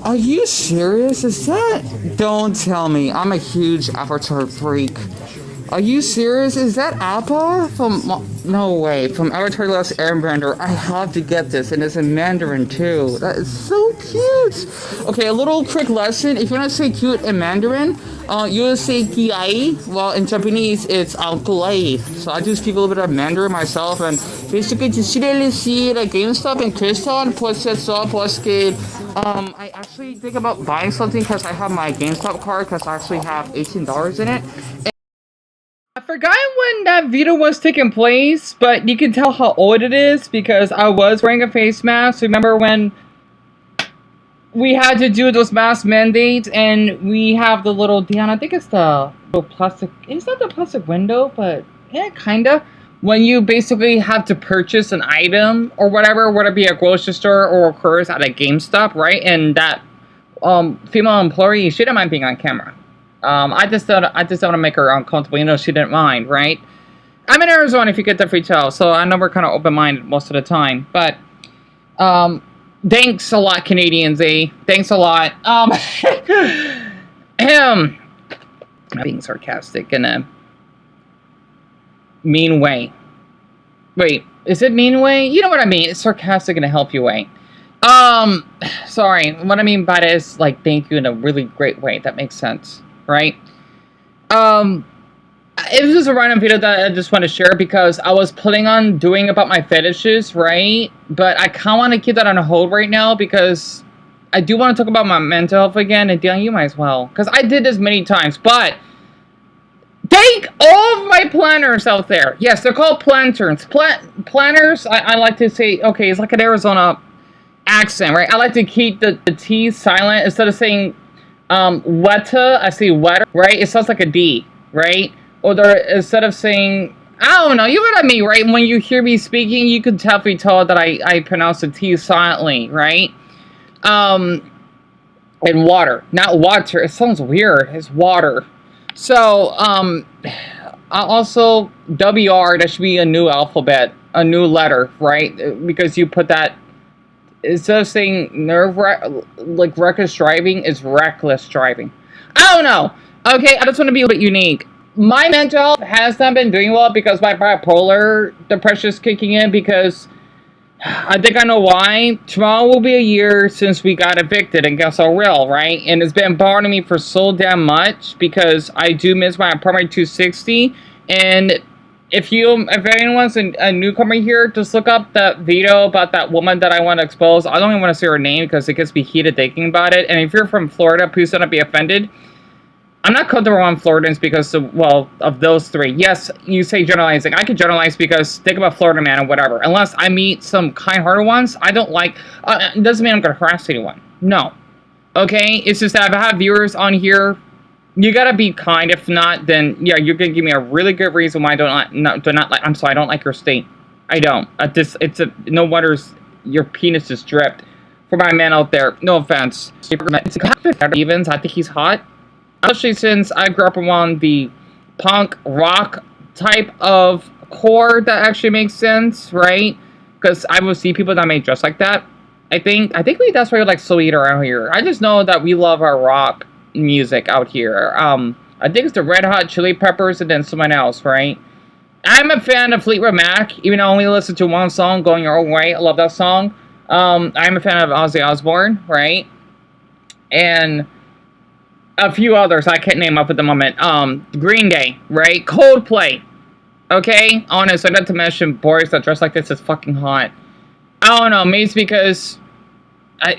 Are you serious? Is that? Don't tell me. I'm a huge Avatar freak. Are you serious? Is that Appa from? No way. From Avatar: The Last Airbender. I have to get this, and it's in Mandarin too. That is so cute. Okay, a little quick lesson. If you want to say cute in Mandarin, you will say kiai. Well, in Japanese, it's kulai. So I do speak a little bit of Mandarin myself, and basically, just see like GameStop and Crystal, pues eso, pues que. I actually think about buying something because I have my GameStop card because I actually have $18 in it. I forgot when that video was taking place, but you can tell how old it is because I was wearing a face mask. Remember when we had to do those mask mandates and we have the little Dion, I think it's the little plastic, it's not the plastic window, but yeah, kinda. When you basically have to purchase an item or whatever, whether it be a grocery store or occurs at a GameStop, right? And that female employee, she didn't mind being on camera. I just don't want to make her uncomfortable. You know, she didn't mind, right? I'm in Arizona if you get the free tail, so I know we're kind of open-minded most of the time. But thanks a lot, Canadians, eh? Thanks a lot. Being sarcastic in a mean way. Wait, is it mean way? You know what I mean. It's sarcastic in a healthy way. Sorry. What I mean by that is like thank you in a really great way. That makes sense. Right? It was just a random video that I just want to share because I was planning on doing about my fetishes, right? But I kind of want to keep that on hold right now because I do want to talk about my mental health again, and Dion, you might as well. Because I did this many times, but thank all of my planners out there. Yes, they're called planters. Planners, I like to say, okay, it's like an Arizona accent, right? I like to keep the T silent instead of saying weta, I say wetter, right? It sounds like a D, right? Or instead of saying, I don't know, you know what I mean, right? When you hear me speaking, you can definitely tell that I pronounce the T silently, right? And water, not water. It sounds weird. It's water. So, also, WR, that should be a new alphabet, a new letter, right? Because you put that, instead of saying reckless driving, is reckless driving. I don't know. Okay, I just want to be a bit unique. My mental health has not been doing well because my bipolar depression is kicking in because I think I know why. Tomorrow will be a year since we got evicted and Guess All Real, right? And it's been bothering me for so damn much because I do miss my apartment 260. And if anyone's a newcomer here, just look up that video about that woman that I want to expose. I don't even want to say her name because it gets me heated thinking about it. And if you're from Florida, please don't be offended. I'm not comfortable on Floridans because of those three. Yes, you say generalizing. I could generalize because think about Florida man or whatever. Unless I meet some kind-hearted ones, I don't like. It doesn't mean I'm gonna harass anyone. No. Okay, it's just that if I have viewers on here, you gotta be kind. If not, then yeah, you're gonna give me a really good reason why I do not like. I'm sorry, I don't like your state. I don't. No wonders your penis is dripped. For my man out there, no offense. Evans, I think he's hot. Especially since I grew up around the punk rock type of core that actually makes sense, right? Because I will see people that may dress like that. I think that's why you're like so eater out here. I just know that we love our rock music out here. I think it's the Red Hot Chili Peppers and then someone else, right? I'm a fan of Fleetwood Mac, even though I only listen to one song, Going Your Own Way. I love that song. I'm a fan of Ozzy Osbourne, right? And a few others I can't name up at the moment. Green Day, right? Coldplay. Okay? Honest, I got to mention boys that dress like this is fucking hot. I don't know, maybe it's because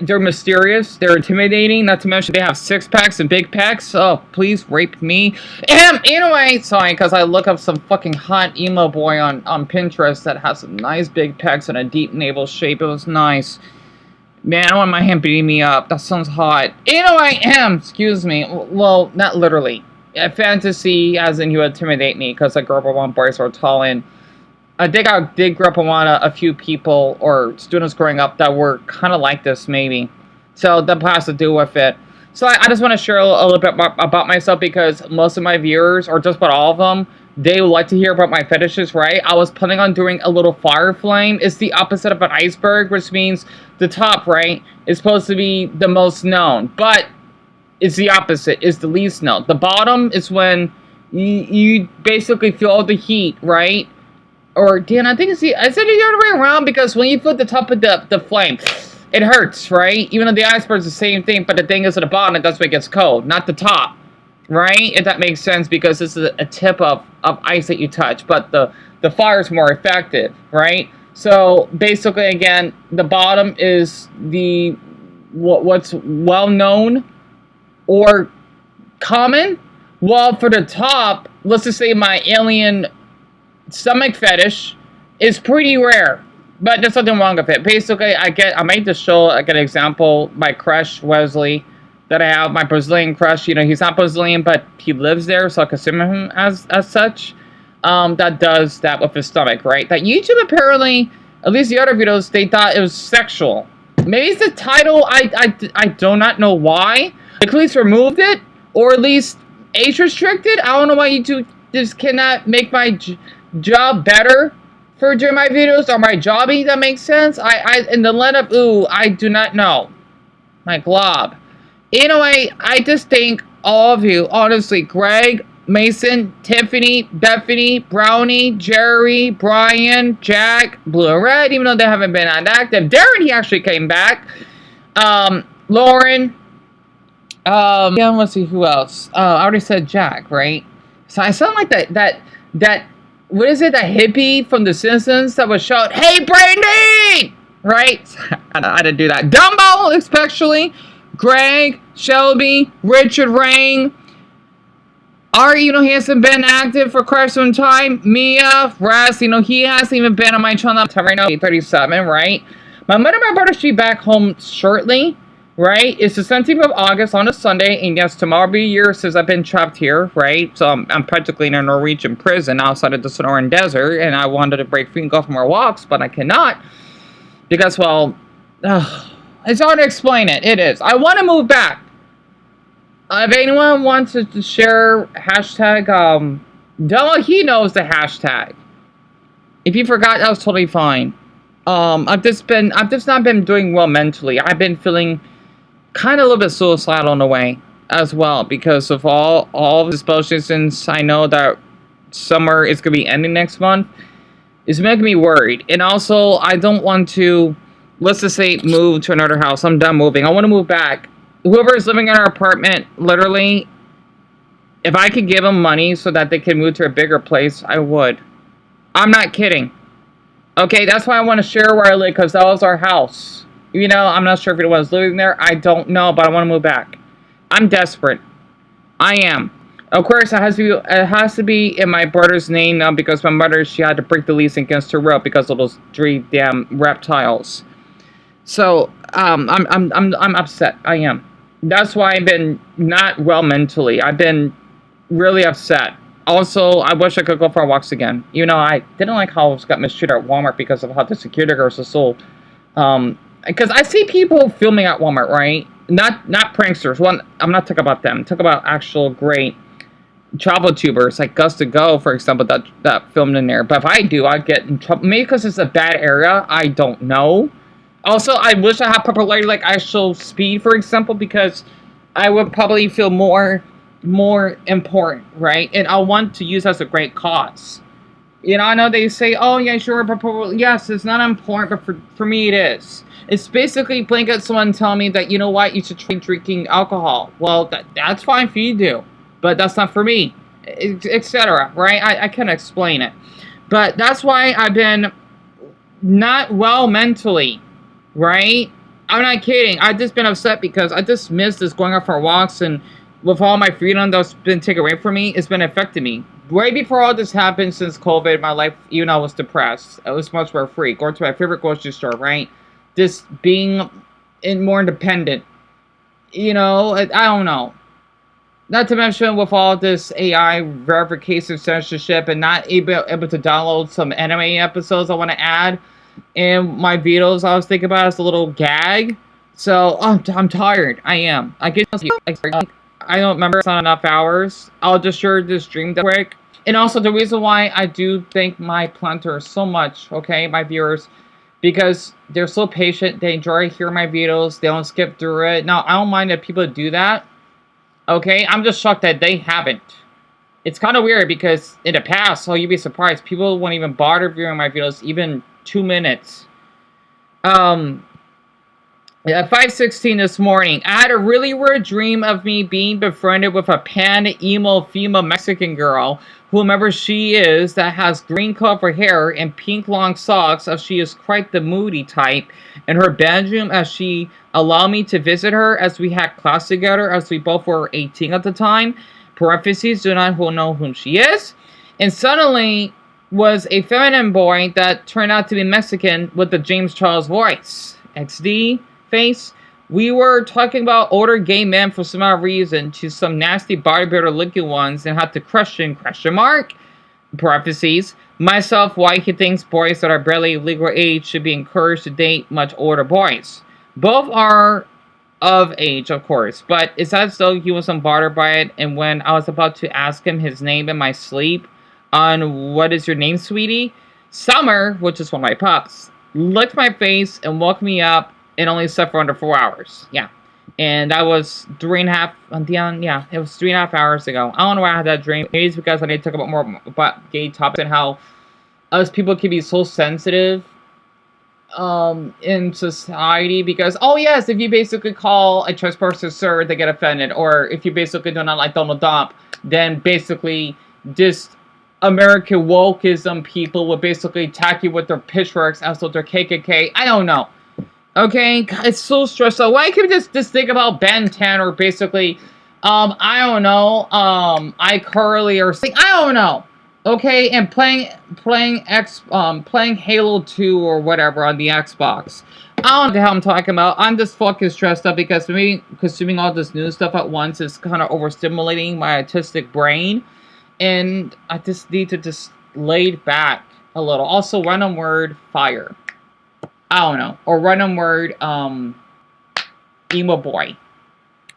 they're mysterious, they're intimidating, not to mention they have six-packs and big packs. Oh, please rape me. Anyway, sorry, because I look up some fucking hot emo boy on Pinterest that has some nice big pecs and a deep navel shape. It was nice. Man, I want my hand beating me up. That sounds hot. Anyway, excuse me. Well, not literally. A fantasy, as in you intimidate me, because I grew up around boys who are tall, and I think I did grow up around a few people, or students growing up, that were kind of like this, maybe. So that has to do with it. So I just want to share a little bit about myself because most of my viewers, or just about all of them, they would like to hear about my fetishes, right? I was planning on doing a little fire flame. It's the opposite of an iceberg, which means the top, right, is supposed to be the most known. But it's the opposite. It's the least known. The bottom is when you basically feel all the heat, right? Or, Dan, I think I said it the other way around because when you feel the top of the flame, it hurts, right? Even though the iceberg's the same thing, but the thing is at the bottom, that's what gets cold, not the top. Right? If that makes sense, because this is a tip of ice that you touch, but the fire is more effective, right? So basically, again, the bottom is what's well known or common. Well, for the top, let's just say my alien stomach fetish is pretty rare, but there's nothing wrong with it. Basically, I made this show like an example. My crush Wesley, that I have, my Brazilian crush, he's not Brazilian, but he lives there, so I consider him as such. That does that with his stomach, right? That YouTube apparently, at least the other videos, they thought it was sexual. Maybe it's the title. I do not know why. At least removed it, or at least age restricted. I don't know why YouTube just cannot make my job better for during my videos, or my jobbing. That makes sense. In the let up. Ooh, I do not know. My glob. Anyway, I just thank all of you, honestly. Greg, Mason, Tiffany, Bethany, Brownie, Jerry, Brian, Jack, Blue and Red, even though they haven't been active. Darren, he actually came back. Lauren. Yeah, let's see who else. I already said Jack, right? So I sound like that what is it, that hippie from The Simpsons that was shout, "Hey, Brandy!" Right? I didn't do that. Dumbo, especially. Greg, Shelby, Richard Rain, Ari, he hasn't been active for quite some time. Mia, Raz, he hasn't even been on my channel right now, 8:37, right? My mother and my brother should be back home shortly, right? It's the 17th of August on a Sunday, and yes, tomorrow will be a year since I've been trapped here, right? So I'm practically in a Norwegian prison outside of the Sonoran Desert, and I wanted to break free and go for more walks, but I cannot, because, well, it's hard to explain it. It is. I want to move back. If anyone wants to share hashtag, he knows the hashtag. If you forgot, that was totally fine. I've just not been doing well mentally. I've been feeling kind of a little bit suicidal in a way as well because of all of this bullshit. Since I know that summer is gonna be ending next month, it's making me worried. And also, I don't want to, let's just say, move to another house. I'm done moving. I want to move back. Whoever is living in our apartment, literally, if I could give them money so that they can move to a bigger place, I would. I'm not kidding. Okay, that's why I want to share where I live, because that was our house. I'm not sure if anyone was living there. I don't know, but I want to move back. I'm desperate. I am. Of course, it has to be in my brother's name now, because my mother, she had to break the lease against her will because of those 3 damn reptiles. So, I'm upset. I am. That's why I've been not well mentally. I've been really upset. Also, I wish I could go for walks again. I didn't like how I was got mistreated at Walmart because of how the security guards are so, because I see people filming at Walmart, right? Not pranksters. One, I'm not talking about them. I'm talking about actual great travel tubers like Gus to Go, for example, that filmed in there. But if I do, I'd get in trouble. Maybe because it's a bad area. I don't know. Also, I wish I had popularity like actual speed, for example, because I would probably feel more important, right? And I want to use as a great cause. I know they say, oh, yeah, sure, but yes, it's not important, but for me it is. It's basically blanket someone telling me that, you know what, you should try drinking alcohol. Well, that's fine for you to do, but that's not for me, etc., right? I can't explain it. But that's why I've been not well mentally. Right? I'm not kidding. I've just been upset because I just missed this going out for walks, and with all my freedom that's been taken away from me, it's been affecting me. Way before all this happened, since COVID, my life, I was depressed. I was much more free. Going to my favorite grocery store, right? Just being more independent. I don't know. Not to mention with all this AI verification censorship and not able to download some anime episodes I want to add in my videos. I was thinking about it as a little gag So I'm tired. I am. I get I don't remember. It's not enough hours. I'll just share this dream that quick. And also the reason why I do thank my planters so much. Okay, my viewers, because they're so patient. They enjoy hearing my videos. They don't skip through it. Now I don't mind if people do that. Okay, I'm just shocked that they haven't. It's kind of weird because in the past, oh, you'd be surprised. People won't even bother viewing my videos even 2 minutes. Um, At 5:16 this morning, I had a really weird dream of me being befriended with a pan-emo female Mexican girl, whomever she is, that has green cover hair and pink long socks, as she is quite the moody type, in her bedroom as she allowed me to visit her as we had class together as we both were 18 at the time. Parentheses, do not know whom she is. And suddenly was a feminine boy that turned out to be Mexican with the James Charles voice. XD face. We were talking about older gay men for some odd reason to some nasty bodybuilder looking ones and had to question mark parentheses myself why he thinks boys that are barely legal age should be encouraged to date much older boys. Both are of age, of course, but it's as though he was unbothered by it. And when I was about to ask him his name in my sleep on what is your name, sweetie, Summer, which is one of my pups, licked my face and woke me up and only slept for under 4 hours. Yeah. And that was 3.5, yeah, it was 3.5 hours ago. I don't know why I had that dream. Maybe it's because I need to talk about more about gay topics and how us people can be so sensitive in society because, oh yes, if you basically call a trans person sir, they get offended. Or if you basically do not like Donald Trump, then basically just American wokeism people will basically attack you with their pitchforks as though they're KKK. I don't know. Okay, God, it's so stressful. Why can't we just think about Ben 10 or basically, I don't know, iCarly or something. I don't know. Okay, and playing Halo 2 or whatever on the Xbox. I don't know what the hell I'm talking about. I'm just fucking stressed up because for me, consuming all this new stuff at once is kind of overstimulating my autistic brain. And I just need to just lay back a little. Also, random word, fire. I don't know. Or random word, emo boy.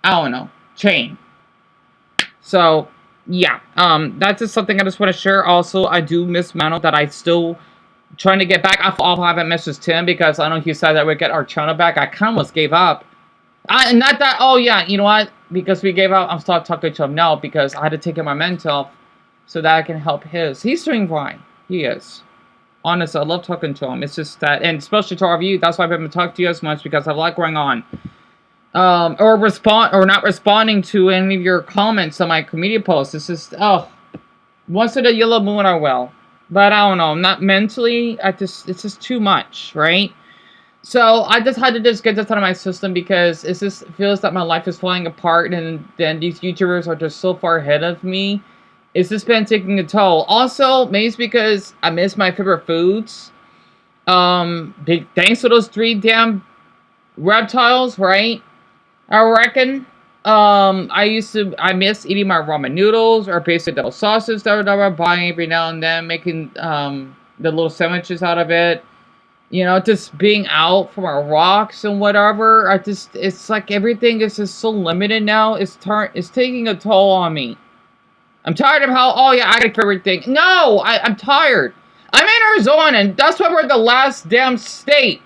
I don't know. Chain. So, yeah. That's just something I just want to share. Also, I do miss Mano that I still trying to get back. I haven't messaged Tim because I know he said that we'd get our channel back. I kind of almost gave up. Not that, oh yeah, you know what? Because we gave up, I'm still talking to him now because I had to take my mental so that I can help his. He's doing fine. He is. Honestly, I love talking to him. It's just that, and especially to all of you, that's why I've been talking to you as much because I have a lot going on. Or not responding to any of your comments on my community posts. It's just, oh, once in a yellow moon I will. But I don't know, not mentally, it's just too much, right? So I just had to just get this out of my system because it just feels that my life is falling apart and then these YouTubers are just so far ahead of me. It's just been taking a toll. Also, maybe it's because I miss my favorite foods. Thanks to those 3 damn reptiles, right? I reckon. I miss eating my ramen noodles or basic double sauces that I would buy every now and then, making the little sandwiches out of it. You know, just being out from our rocks and whatever. It's like everything is just so limited now. It's taking a toll on me. I'm tired of how, oh yeah, I gotta for everything. No, I'm tired. I'm in Arizona, and that's why we're the last damn state.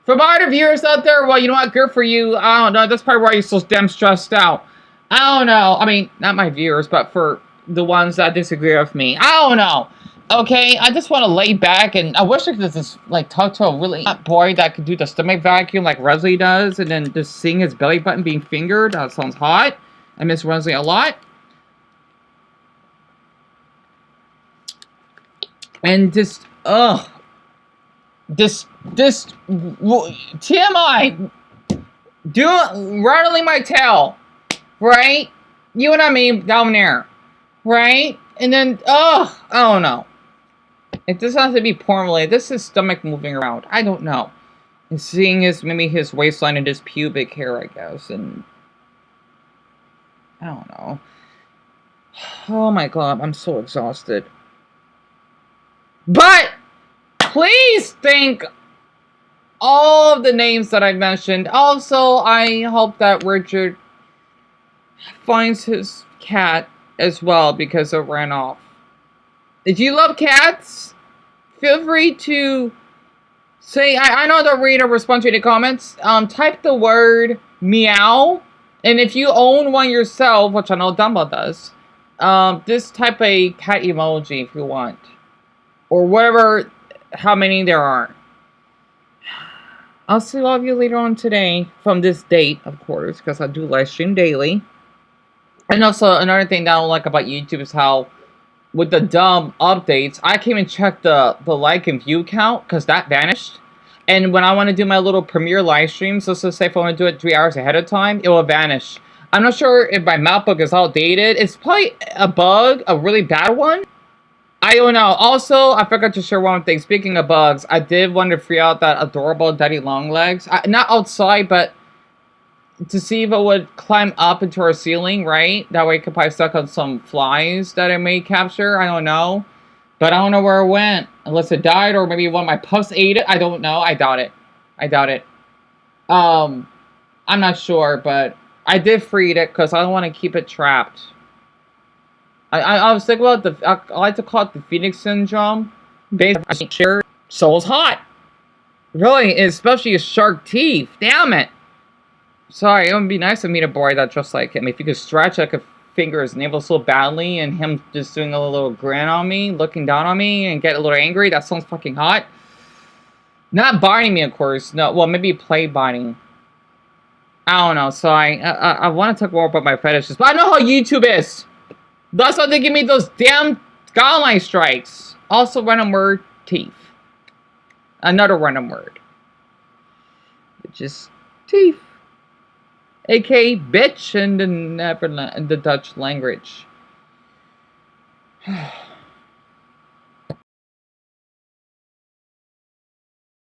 For my other viewers out there, well, you know what, good for you. I don't know, that's probably why you're so damn stressed out. I don't know. I mean, not my viewers, but for the ones that disagree with me. I don't know. Okay, I just want to lay back, and I wish I could just, like, talk to a really hot boy that could do the stomach vacuum like Wesley does, and then just seeing his belly button being fingered. That sounds hot. I miss Wesley a lot. And just, this TMI, rattling my tail, right? You and I mean down there, right? And then, I don't know. It doesn't have to be porn related. This is stomach moving around. I don't know. And seeing maybe his waistline and his pubic hair, I guess, and I don't know. Oh my God, I'm so exhausted. But please think all of the names that I mentioned. Also, I hope that Richard finds his cat as well because it ran off. If you love cats, feel free to say, I know they'll read or respond to the comments. Type the word meow. And if you own one yourself, which I know Dumbo does, just type a cat emoji if you want. Or whatever, how many there are. I'll see all of you later on today from this date, of course, because I do live stream daily. And also, another thing that I don't like about YouTube is how, with the dumb updates, I can't even check the like and view count, because that vanished. And when I want to do my little premiere live streams, let's just say if I want to do it 3 hours ahead of time, it will vanish. I'm not sure if my MacBook is outdated. It's probably a bug, a really bad one. I don't know. Also, I forgot to share one thing. Speaking of bugs, I did want to free out that adorable Daddy Longlegs. Not outside, but to see if it would climb up into our ceiling, right? That way it could probably stuck on some flies that I may capture. I don't know. But I don't know where it went. Unless it died or maybe one of my pups ate it. I don't know. I doubt it. I doubt it. I'm not sure, but I did free it because I don't want to keep it trapped. I was thinking about I like to call it the Phoenix Syndrome. Basically, sure, soul's hot. Really, especially his shark teeth. Damn it. Sorry, it would be nice to meet a boy that's just like him. If you could stretch, I could finger his navel so badly, and him just doing a little grin on me, looking down on me, and get a little angry. That sounds fucking hot. Not biting me, of course. No, well, maybe play biting. I don't know. So I want to talk more about my fetishes, but I know how YouTube is. That's why they give me those damn guideline strikes. Also, random word, teeth. Another random word. Which is teeth. AKA bitch in the Dutch language.